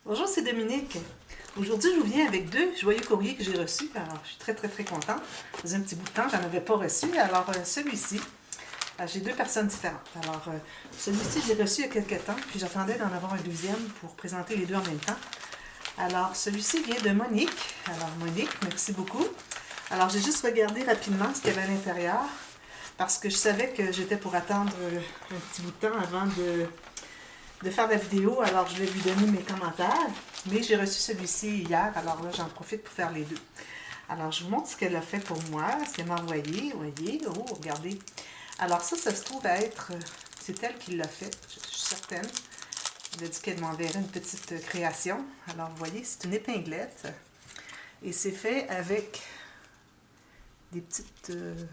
Bonjour, c'est Dominique. Aujourd'hui, je vous viens avec deux joyeux courriers que j'ai reçus. Alors, je suis très contente. Ça faisait un petit bout de temps, je n'en avais pas reçu. Alors, celui-ci, j'ai deux personnes différentes. Alors, celui-ci, je l'ai reçu il y a quelques temps, puis j'attendais d'en avoir un deuxième pour présenter les deux en même temps. Alors, celui-ci vient de Monique. Alors, Monique, merci beaucoup. Alors, j'ai juste regardé rapidement ce qu'il y avait à l'intérieur, parce que je savais que j'étais pour attendre un petit bout de temps avant de faire la vidéo, alors je vais lui donner mes commentaires. Mais j'ai reçu celui-ci hier, alors là, j'en profite pour faire les deux. Alors, je vous montre ce qu'elle a fait pour moi, ce qu'elle m'a envoyé. Voyez, oh, regardez. Alors ça se trouve à être, c'est elle qui l'a fait, je suis certaine. Elle a dit qu'elle m'enverrait une petite création. Alors, vous voyez, c'est une épinglette. Et c'est fait avec des petites... je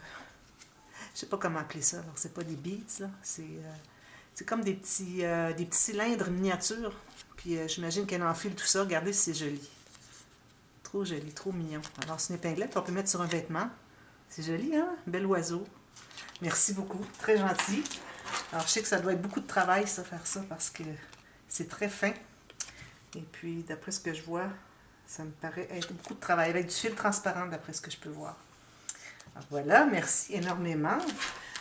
sais pas comment appeler ça. Alors, c'est pas des beads, là. C'est comme des petits cylindres miniatures. Puis j'imagine qu'elle enfile tout ça. Regardez si c'est joli. Trop joli, trop mignon. Alors, c'est une épinglette, on peut mettre sur un vêtement. C'est joli, hein? Bel oiseau. Merci beaucoup. Très gentil. Alors, je sais que ça doit être beaucoup de travail, ça, faire ça, parce que c'est très fin. Et puis, d'après ce que je vois, ça me paraît être beaucoup de travail, avec du fil transparent, d'après ce que je peux voir. Alors, voilà, merci énormément.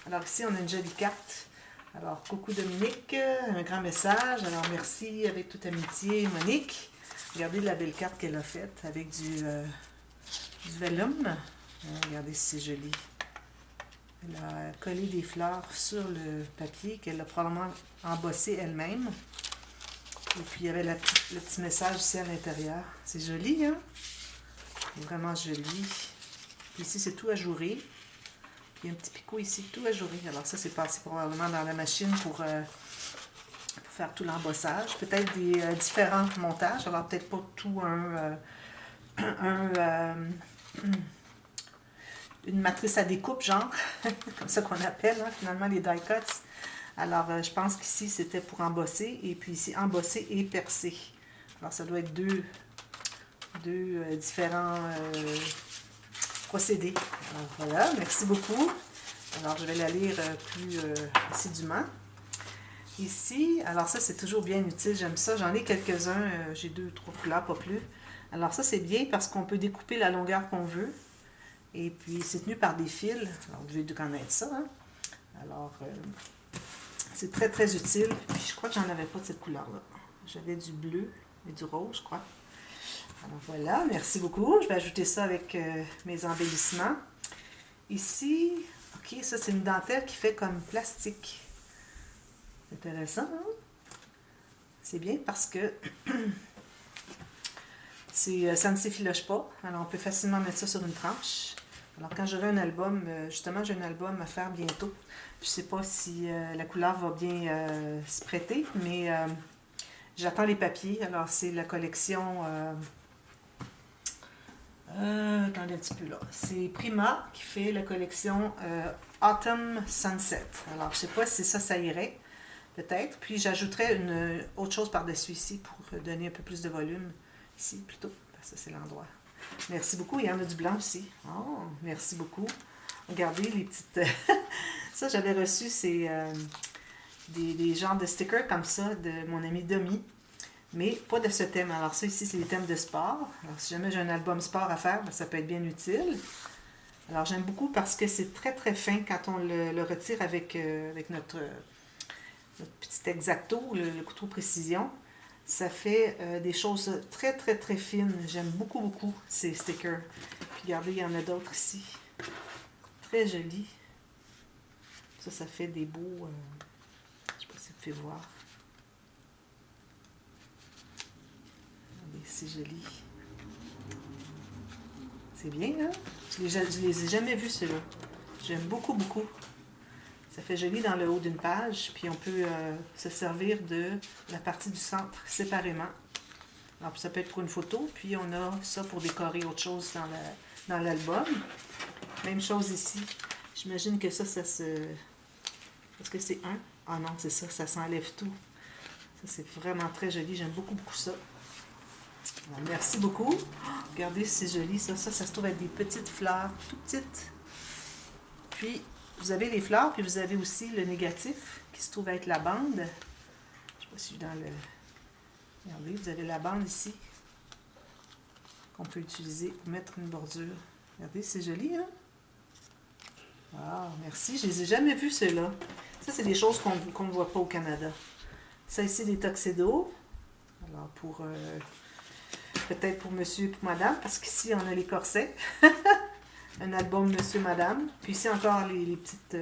Alors, ici, on a une jolie carte. Alors, coucou Dominique, un grand message. Alors, merci avec toute amitié, Monique. Regardez la belle carte qu'elle a faite avec du vellum. Regardez si c'est joli. Elle a collé des fleurs sur le papier qu'elle a probablement embossé elle-même. Et puis, il y avait le petit message ici à l'intérieur. C'est joli, hein? C'est vraiment joli. Puis ici, c'est tout ajouré. Il y a un petit picot ici, tout ajouré. Alors ça, c'est passé probablement dans la machine pour faire tout l'embossage. Peut-être des différents montages. Alors peut-être pas tout une matrice à découpe, genre, comme ça qu'on appelle, hein, finalement, les die cuts. Alors, je pense qu'ici, c'était pour embosser. Et puis ici, embosser et percer. Alors, ça doit être deux différents... procédé. Alors, voilà, merci beaucoup. Alors, je vais la lire plus assidûment. Ici, alors ça, c'est toujours bien utile, j'aime ça. J'en ai quelques-uns, j'ai 2-3 couleurs, pas plus. Alors ça, c'est bien parce qu'on peut découper la longueur qu'on veut. Et puis, c'est tenu par des fils. Alors, vous devez connaître ça, hein? Alors, c'est très utile. Puis, je crois que j'en avais pas de cette couleur-là. J'avais du bleu et du rose, je crois. Alors voilà, merci beaucoup. Je vais ajouter ça avec mes embellissements. Ici, ok, ça c'est une dentelle qui fait comme plastique. Intéressant, hein? C'est bien parce que ça ne s'effiloche pas. Alors on peut facilement mettre ça sur une tranche. Alors quand j'aurai un album, justement j'ai un album à faire bientôt. Je ne sais pas si la couleur va bien se prêter, mais j'attends les papiers. Alors c'est la collection... attendez un petit peu là. C'est Prima qui fait la collection Autumn Sunset. Alors, je ne sais pas si ça irait, peut-être. Puis, j'ajouterais une autre chose par-dessus ici pour donner un peu plus de volume. Ici, plutôt. Parce que c'est l'endroit. Merci beaucoup. Il y en a du blanc aussi. Oh, merci beaucoup. Regardez les petites... ça, j'avais reçu, c'est des genres de stickers comme ça de mon ami Domi. Mais pas de ce thème. Alors ça ici, c'est les thèmes de sport. Alors si jamais j'ai un album sport à faire, ben, ça peut être bien utile. Alors j'aime beaucoup parce que c'est très fin quand on le retire avec notre petit X-Acto, le couteau précision. Ça fait des choses très fines. J'aime beaucoup ces stickers. Puis regardez, il y en a d'autres ici. Très jolis. Ça fait des beaux... je ne sais pas si vous pouvez voir. C'est joli. C'est bien, hein? Je les ai jamais vus, ceux-là. J'aime beaucoup. Ça fait joli dans le haut d'une page, puis on peut se servir de la partie du centre séparément. Alors, ça peut être pour une photo, puis on a ça pour décorer autre chose dans l'album. Même chose ici. J'imagine que ça se... Est-ce que c'est un? Ah non, c'est ça s'enlève tout. Ça, c'est vraiment très joli. J'aime beaucoup ça. Alors, merci beaucoup. Regardez si c'est joli, ça se trouve être des petites fleurs, tout petites. Puis, vous avez les fleurs, puis vous avez aussi le négatif, qui se trouve être la bande. Je ne sais pas si je suis dans le... Regardez, vous avez la bande ici qu'on peut utiliser pour mettre une bordure. Regardez, c'est joli, hein? Ah, merci. Je les ai jamais vus, ceux-là. Ça, c'est des choses qu'on ne voit pas au Canada. Ça ici, des tuxedos. Alors, peut-être pour monsieur et pour madame, parce qu'ici, on a les corsets. Un album monsieur, madame. Puis ici, encore les petites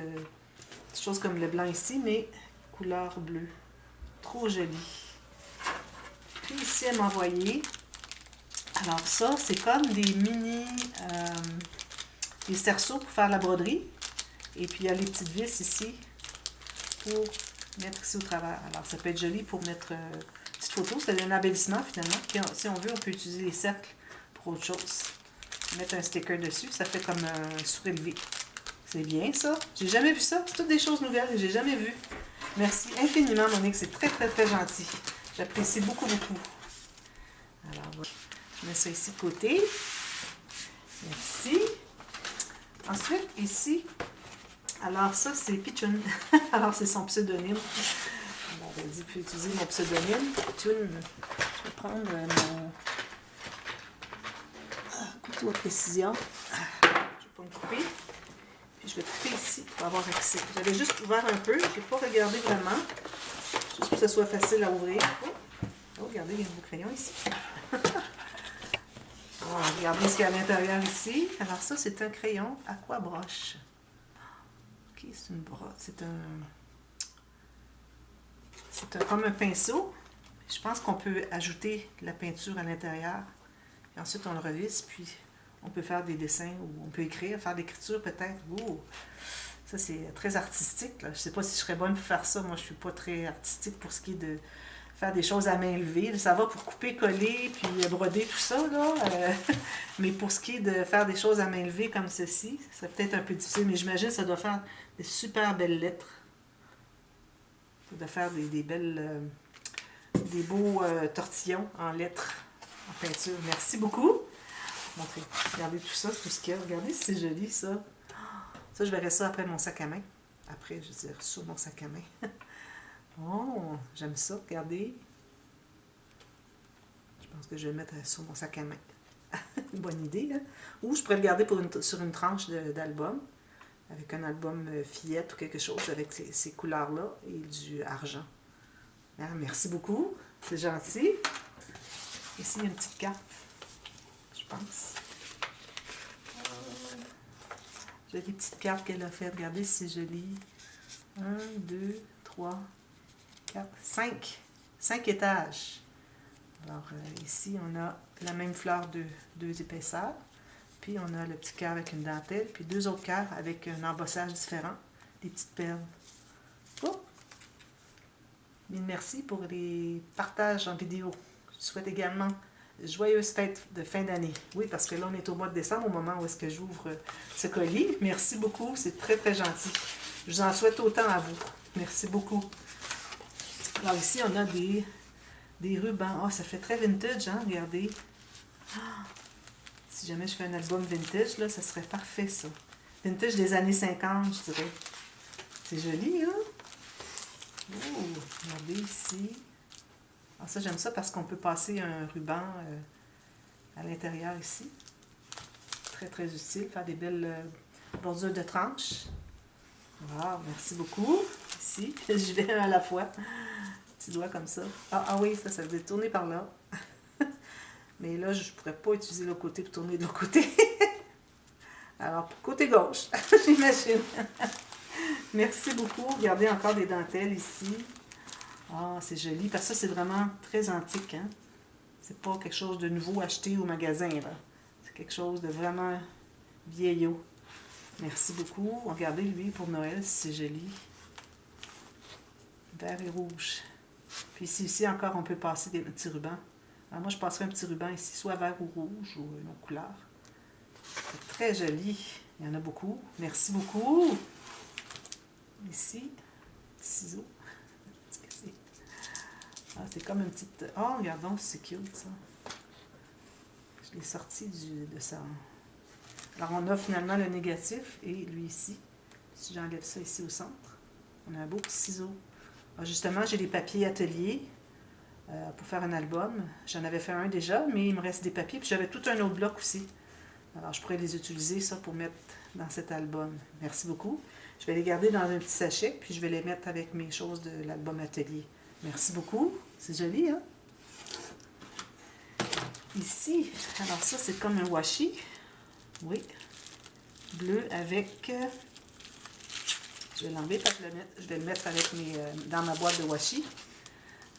choses comme le blanc ici, mais couleur bleue. Trop joli. Puis ici, elle m'a envoyé. Alors ça, c'est comme des mini... des cerceaux pour faire la broderie. Et puis, il y a les petites vis ici pour mettre ici au travers. Alors, ça peut être joli pour mettre une petite photo. C'est un embellissement, finalement. Puis, si on veut, on peut utiliser les cercles pour autre chose. Mettre un sticker dessus. Ça fait comme un surélevé. C'est bien, ça. J'ai jamais vu ça. C'est toutes des choses nouvelles que j'ai jamais vues. Merci infiniment, Monique. C'est très, très, très gentil. J'apprécie beaucoup, beaucoup. Alors, voilà. Je mets ça ici de côté. Merci. Ensuite, ici, alors ça, c'est Pichoun. Alors, c'est son pseudonyme. On m'avait dit, puis utiliser mon pseudonyme. Pichoun. Je vais prendre mon couteau à précision. Je ne vais pas me couper. Puis je vais couper ici pour avoir accès. J'avais juste ouvert un peu. Je n'ai pas regardé vraiment. Juste pour que ce soit facile à ouvrir. Oh, regardez, il y a un beau crayon ici. Regardez ce qu'il y a à l'intérieur ici. Alors ça, c'est un crayon aquabroche. Ok, c'est une brosse. C'est comme un pinceau. Je pense qu'on peut ajouter de la peinture à l'intérieur. Et ensuite, on le revisse, puis on peut faire des dessins ou on peut écrire, faire de l'écriture peut-être. Oh, ça, c'est très artistique, là. Je ne sais pas si je serais bonne pour faire ça. Moi, je ne suis pas très artistique pour ce qui est de faire des choses à main levée. Ça va pour couper, coller, puis broder, tout ça, là. Mais pour ce qui est de faire des choses à main levée comme ceci, c'est peut-être un peu difficile, mais j'imagine que ça doit faire des super belles lettres. Ça doit faire des belles... des beaux tortillons en lettres, en peinture. Merci beaucoup. Montrez. Regardez tout ça, c'est tout ce qu'il y a. Regardez si c'est joli, ça. Ça, je verrai ça après mon sac à main. Après, je veux dire, sur mon sac à main. Oh, j'aime ça. Regardez. Je pense que je vais le mettre sur mon sac à main. Une bonne idée, hein? Ou je pourrais le garder sur une tranche d'album, avec un album fillette ou quelque chose, avec ces couleurs-là et du argent. Ah, merci beaucoup. C'est gentil. Ici, il y a une petite carte, je pense. J'ai des petites cartes qu'elle a faites. Regardez si c'est joli. 1, 2, 3, 4, 5. 5 étages. Alors, ici, on a la même fleur de 2 épaisseurs. Puis, on a le petit cœur avec une dentelle. Puis, 2 autres cœurs avec un embossage différent. Des petites perles. Oh! Mille merci pour les partages en vidéo. Je souhaite également joyeuses fêtes de fin d'année. Oui, parce que là, on est au mois de décembre, au moment où est-ce que j'ouvre ce colis. Merci beaucoup, c'est très, très gentil. Je vous en souhaite autant à vous. Merci beaucoup. Alors ici, on a des rubans. Ah, ça fait très vintage, hein? Regardez. Ah, si jamais je fais un album vintage, là, ça serait parfait, ça. Vintage des années 50, je dirais. C'est joli, hein? Oh, regardez ici. Alors ça, j'aime ça parce qu'on peut passer un ruban à l'intérieur ici. Très, très utile. Faire des belles bordures de tranches. Wow, merci beaucoup. Ici, je vais un à la fois. Petit doigt comme ça. Ah oui, ça veut tourner par là. Mais là, je ne pourrais pas utiliser l'autre côté pour tourner de l'autre côté. Alors, côté gauche, j'imagine. Merci beaucoup. Regardez encore des dentelles ici. Ah, c'est joli. Parce que ça, c'est vraiment très antique. Hein? C'est pas quelque chose de nouveau acheté au magasin. C'est quelque chose de vraiment vieillot. Merci beaucoup. Regardez, lui, pour Noël, c'est joli. Vert et rouge. Puis ici encore, on peut passer des petits rubans. Alors moi, je passerai un petit ruban ici, soit vert ou rouge, ou une autre couleur. C'est très joli. Il y en a beaucoup. Merci beaucoup. Ici, ciseaux. Ah, c'est comme une petite... Oh, regardons, c'est cute, ça. Je l'ai sorti de ça. Alors, on a finalement le négatif et lui ici. Si j'enlève ça ici au centre, on a un beau petit ciseau. Alors, justement, j'ai des papiers atelier. pour faire un album. J'en avais fait un déjà, mais il me reste des papiers. Puis j'avais tout un autre bloc aussi. Alors, je pourrais les utiliser, ça, pour mettre dans cet album. Merci beaucoup. Je vais les garder dans un petit sachet, puis je vais les mettre avec mes choses de l'album Atelier. Merci beaucoup. C'est joli, hein? Ici, alors ça, c'est comme un washi. Oui. Bleu avec... je vais l'enlever parce que je vais le mettre avec dans ma boîte de washi.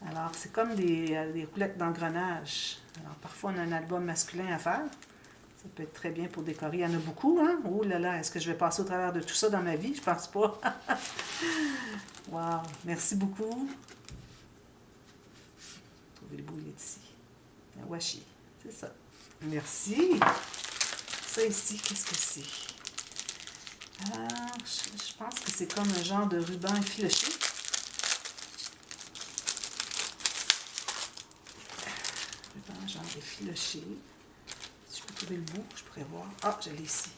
Alors, c'est comme des roulettes d'engrenage. Alors, parfois, on a un album masculin à faire. Ça peut être très bien pour décorer. Il y en a beaucoup, hein? Oh là là, est-ce que je vais passer au travers de tout ça dans ma vie? Je pense pas. Wow! Merci beaucoup. Trouvez le bout, il est ici. Un washi. C'est ça. Merci. Ça ici, qu'est-ce que c'est? Alors, je pense que c'est comme un genre de ruban effiloché. Ruban genre effiloché. Si je peux trouver le bout, je pourrais voir. Ah, je l'ai ici.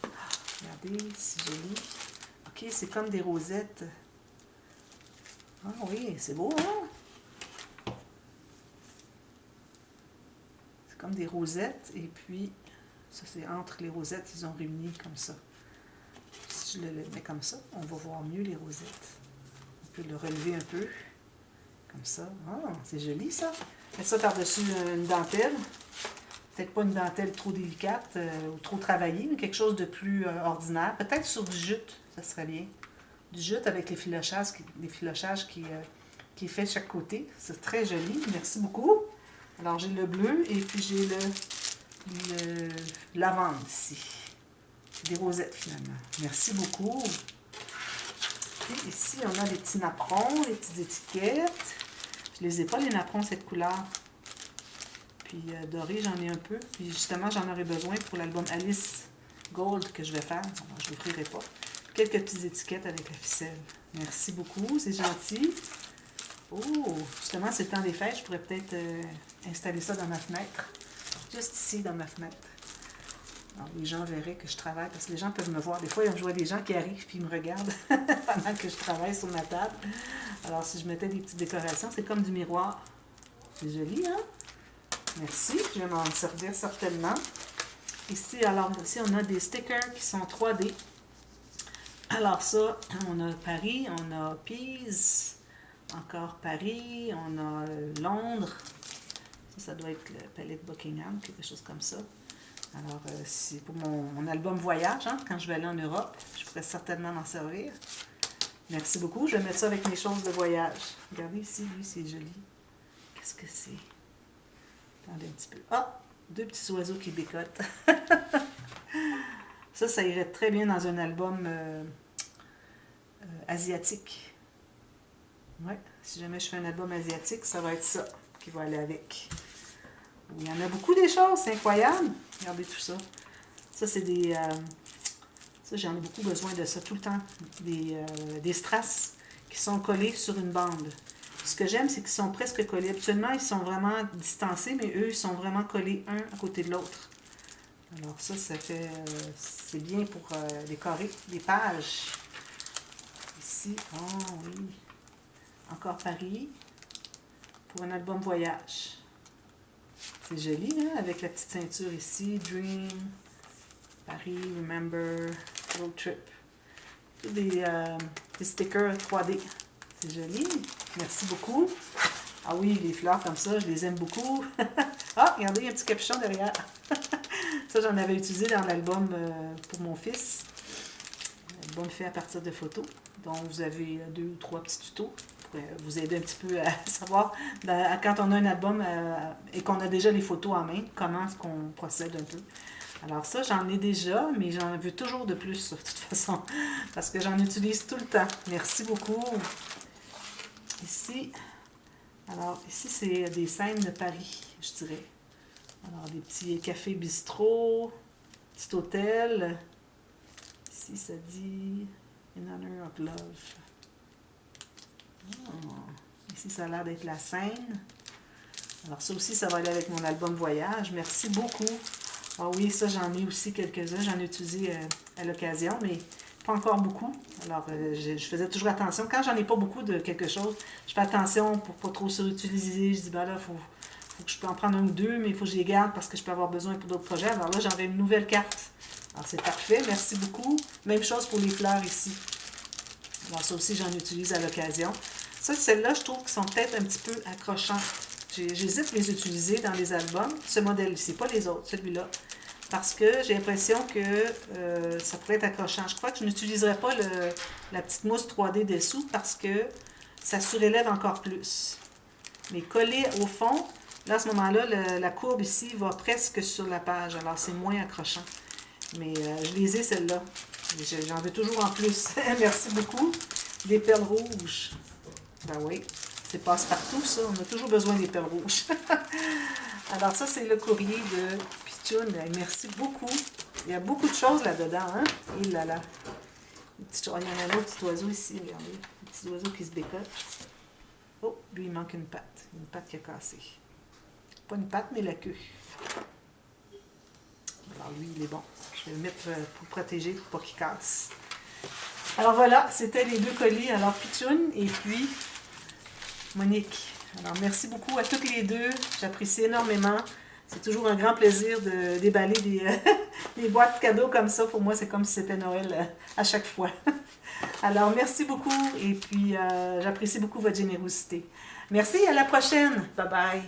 Regardez, c'est joli. Ok, c'est comme des rosettes. Ah oui, c'est beau, hein? C'est comme des rosettes, et puis, ça c'est entre les rosettes, ils ont réuni comme ça. Si je le mets comme ça, on va voir mieux les rosettes. On peut le relever un peu, comme ça. Ah, c'est joli ça. Mettre ça par-dessus une dentelle. Peut-être pas une dentelle trop délicate ou trop travaillée, mais quelque chose de plus ordinaire. Peut-être sur du jute, ça serait bien. Du jute avec les filochages qui est fait de chaque côté. C'est très joli. Merci beaucoup. Alors, j'ai le bleu et puis j'ai le lavande ici. C'est des rosettes, finalement. Merci beaucoup. Et ici, on a des petits napperons, des petites étiquettes. Je ne les ai pas, les napperons, cette couleur. Puis doré, j'en ai un peu. Puis justement, j'en aurai besoin pour l'album Alice Gold que je vais faire. Alors, je ne l'ouvrirai pas. Quelques petites étiquettes avec la ficelle. Merci beaucoup, c'est gentil. Oh, justement, c'est le temps des fêtes. Je pourrais peut-être installer ça dans ma fenêtre. Juste ici, dans ma fenêtre. Alors, les gens verraient que je travaille, parce que les gens peuvent me voir. Des fois, je vois des gens qui arrivent et ils me regardent pendant que je travaille sur ma table. Alors, si je mettais des petites décorations, c'est comme du miroir. C'est joli, hein? Merci, je vais m'en servir certainement. Ici, alors, ici, on a des stickers qui sont 3D. Alors ça, on a Paris, on a Pise, encore Paris, on a Londres. Ça doit être le palais de Buckingham, quelque chose comme ça. Alors, c'est pour mon album voyage, hein, quand je vais aller en Europe. Je pourrais certainement m'en servir. Merci beaucoup. Je vais mettre ça avec mes choses de voyage. Regardez ici, lui, c'est joli. Qu'est-ce que c'est? Attendez un petit peu. Ah! Deux petits oiseaux qui bécotent. Ça irait très bien dans un album asiatique. Ouais, si jamais je fais un album asiatique, ça va être ça qui va aller avec. Il y en a beaucoup des choses, c'est incroyable. Regardez tout ça. Ça, c'est des... ça, j'en ai beaucoup besoin de ça tout le temps. Des strass qui sont collés sur une bande. Ce que j'aime, c'est qu'ils sont presque collés. Habituellement, ils sont vraiment distancés, mais eux, ils sont vraiment collés un à côté de l'autre. Alors ça fait... c'est bien pour décorer des pages. Ici, oh oui. Encore Paris. Pour un album voyage. C'est joli, hein, avec la petite ceinture ici. Dream, Paris, Remember, Road Trip. Des stickers 3D. C'est joli. Merci beaucoup. Ah oui, les fleurs comme ça, je les aime beaucoup. Ah, regardez, il y a un petit capuchon derrière. Ça, j'en avais utilisé dans l'album pour mon fils. L'album fait à partir de photos. Donc, vous avez 2 ou 3 petits tutos pour vous aider un petit peu à savoir, quand on a un album et qu'on a déjà les photos en main, comment est-ce qu'on procède un peu. Alors ça, j'en ai déjà, mais j'en veux toujours de plus, de toute façon, parce que j'en utilise tout le temps. Merci beaucoup. Ici, alors, ici, c'est des scènes de Paris, je dirais. Alors, des petits cafés bistrot, petit hôtel. Ici, ça dit In Honor of Love. Oh. Ici, ça a l'air d'être la Seine. Alors, ça aussi, ça va aller avec mon album Voyage. Merci beaucoup. Ah oui, ça, j'en ai aussi quelques-uns. J'en ai utilisé à l'occasion, mais pas encore beaucoup. Alors, je faisais toujours attention. Quand j'en ai pas beaucoup de quelque chose, je fais attention pour pas trop surutiliser. Je dis, ben là, faut que je peux en prendre un ou deux, mais il faut que je les garde parce que je peux avoir besoin pour d'autres projets. Alors là, j'aurai une nouvelle carte. Alors, c'est parfait. Merci beaucoup. Même chose pour les fleurs ici. Alors, ça aussi, j'en utilise à l'occasion. Ça, celles-là, je trouve qu'ils sont peut-être un petit peu accrochants. J'hésite à les utiliser dans les albums. Ce modèle-ci, pas les autres, celui-là. Parce que j'ai l'impression que ça pourrait être accrochant. Je crois que je n'utiliserai pas la petite mousse 3D dessous parce que ça surélève encore plus. Mais collé au fond, là, à ce moment-là, la courbe ici va presque sur la page. Alors, c'est moins accrochant. Mais je les ai, celles-là. J'en veux toujours en plus. Merci beaucoup. Des perles rouges. Ben oui, c'est passe-partout, ça. On a toujours besoin des perles rouges. Alors, ça, c'est le courrier de Pichoun. Merci beaucoup. Il y a beaucoup de choses là-dedans, hein? Et là là. Il y en a un autre petit oiseau ici, regardez. Un petit oiseau qui se bécote. Oh, lui, il manque une patte. Une patte qui a cassé. Pas une patte, mais la queue. Alors, lui, il est bon. Je vais le mettre pour protéger, pour pas qu'il casse. Alors, voilà, c'était les deux colis. Alors, Pichoun et puis Monique. Alors, merci beaucoup à toutes les deux. J'apprécie énormément. C'est toujours un grand plaisir de déballer des boîtes cadeaux comme ça. Pour moi, c'est comme si c'était Noël à chaque fois. Alors, merci beaucoup et puis j'apprécie beaucoup votre générosité. Merci, à la prochaine. Bye bye.